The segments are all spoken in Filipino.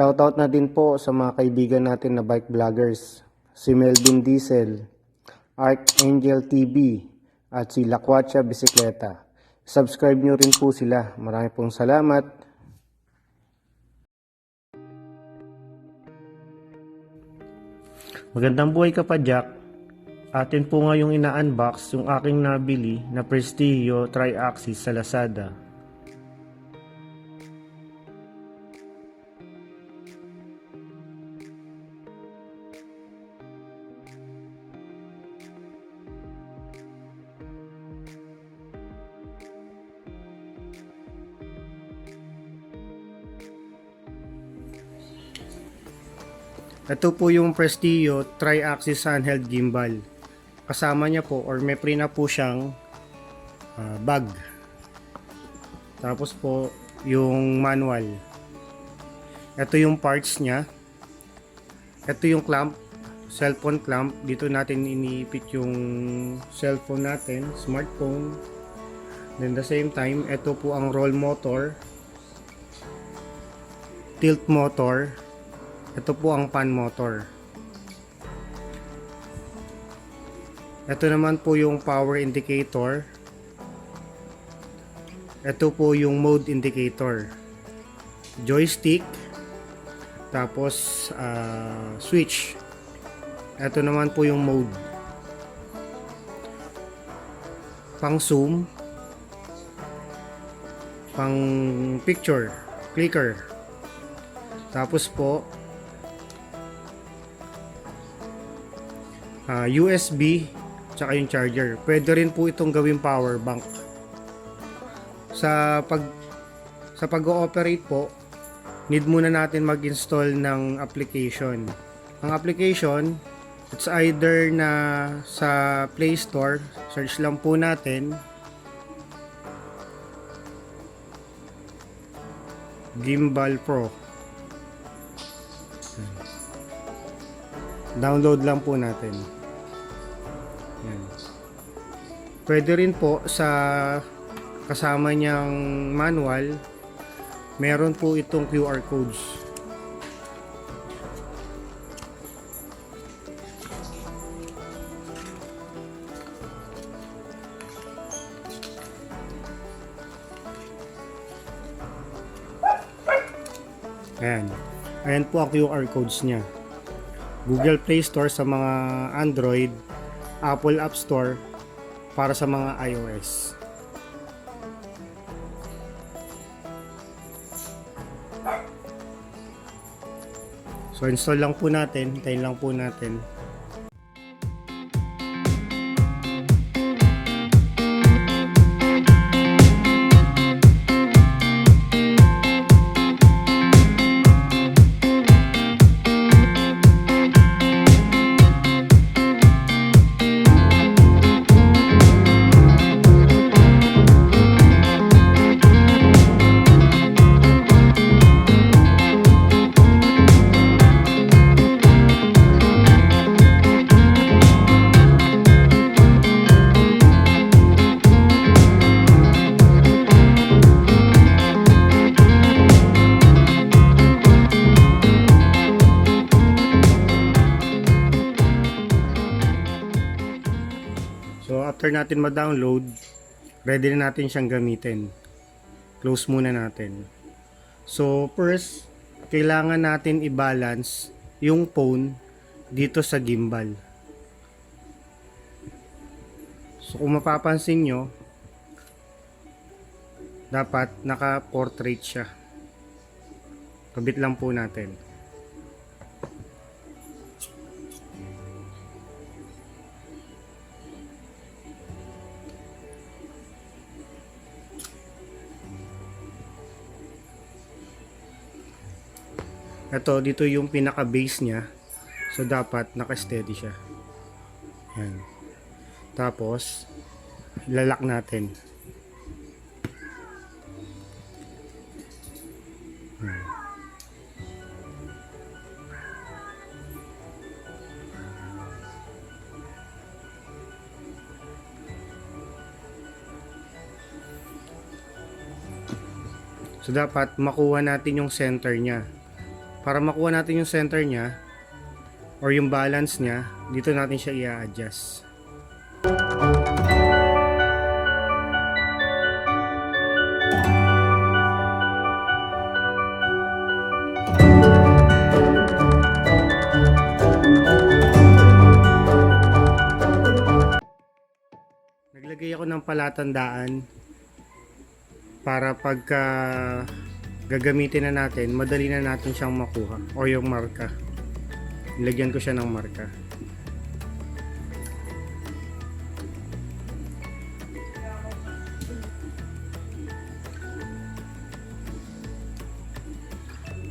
Shoutout na din po sa mga kaibigan natin na bike vloggers, si Melvin Diesel, Archangel TV, at si Lakwatsa Bisikleta. Subscribe nyo rin po sila. Marami pong salamat. Magandang buhay ka pa, Jack. Atin po ngayong ina-unbox yung aking nabili na Prestigio Tri-Axis sa Lazada. Ito po yung Prestigio Tri-Axis Handheld Gimbal. Kasama niya po or may pre na po siyang bag. Tapos po yung manual. Ito yung parts niya. Ito yung clamp, cellphone clamp. Dito natin iniipit yung cellphone natin, smartphone. Then the same time, ito po ang roll motor, tilt motor. Ito po ang pan motor. Ito naman po yung power indicator. Ito po yung mode indicator. Joystick. Tapos switch. Ito naman po yung mode. Pang zoom. Pang picture. Clicker. Tapos po USB tsaka yung charger. Pwede rin po itong gawing power bank. Sa pag-ooperate po, need muna natin mag-install ng application. Ang application, it's either na sa Play Store, search lang po natin Gimbal Pro. Download lang po natin. Yan. Pwede rin po sa kasama niyang manual, meron po itong QR codes. Ayan. Ayan po ang QR codes niya. Google Play Store sa mga Android, Apple App Store para sa mga iOS. So install lang po natin, hintayin lang po natin. So after natin ma-download, ready na natin siyang gamitin. Close muna natin. So first, kailangan natin i-balance yung phone dito sa gimbal. So kung mapapansin nyo, dapat naka-portrait siya. Kabit lang po natin. Ito, dito yung pinaka-base niya. So, dapat naka-steady siya. Yan. Tapos, ilalak natin. Yan. So, dapat makuha natin yung center niya. Para makuha natin yung center niya or yung balance niya, dito natin siya i-adjust. Naglagay ako ng palatandaan para pagka gagamitin na natin, madali na natin siyang makuha o yung marka. Nilagyan ko siya ng marka.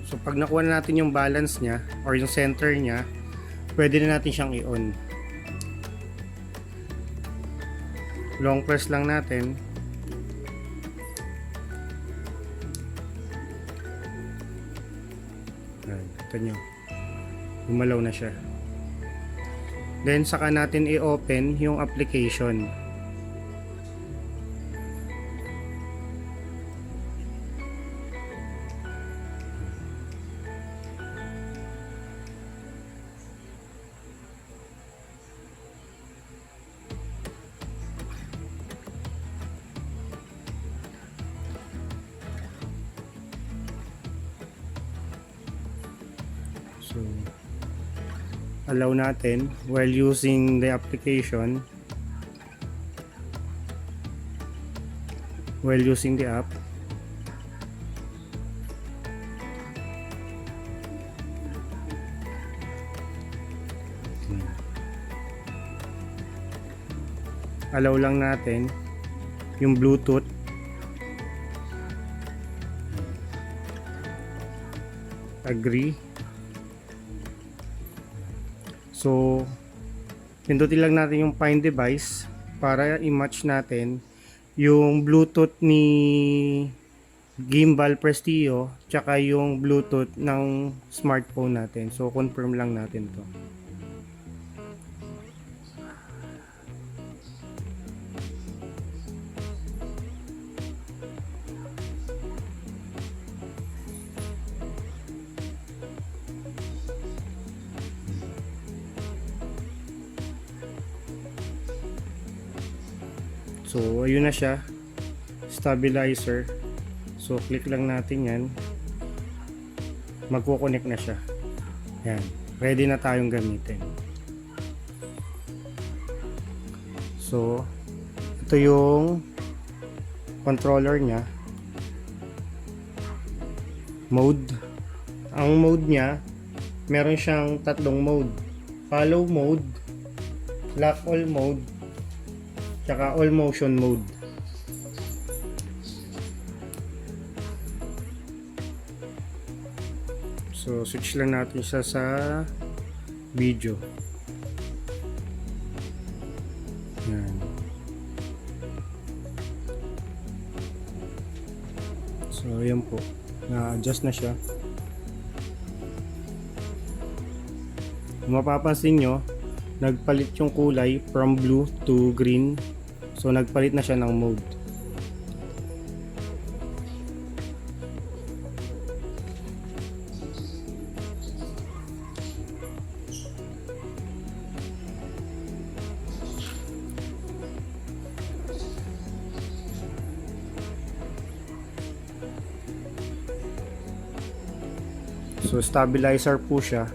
So pag nakuha na natin yung balance niya or yung center niya, pwede na natin siyang i-on. Long press lang natin. Ito nyo, gumalaw na siya. Then saka natin i-open yung application. So, allow natin while using the application, while using the app. Allow lang natin yung Bluetooth. Agree. So, pindutin lang natin yung find device para i-match natin yung Bluetooth ni Gimbal Prestigio tsaka yung Bluetooth ng smartphone natin. So, confirm lang natin to. So, ayun na siya. Stabilizer. So, click lang natin yan. Magko-connect na siya. Yan. Ready na tayong gamitin. So, ito yung controller niya. Mode. Ang mode niya, meron siyang tatlong mode. Follow mode, lock all mode, tsaka all motion mode. So switch lang natin siya sa video. Yan. So ayan po, na-adjust na siya. Kung mapapansin nyo, nagpalit yung kulay from blue to green. So nagpalit na siya ng mode. So stabilizer po siya.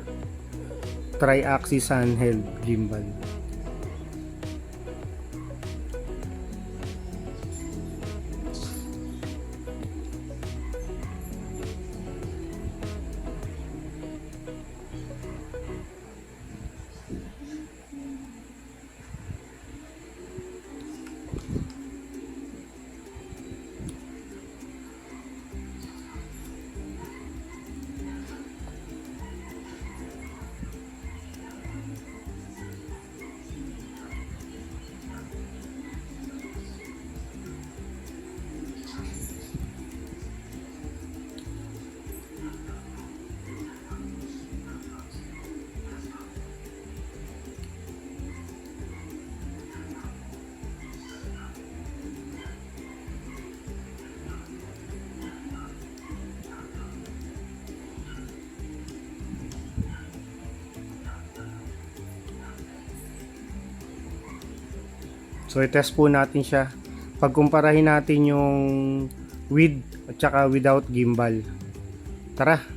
Tri-axis handheld gimbal. So i-test po natin siya. Pagkumparahin natin yung with at saka without gimbal. Tara!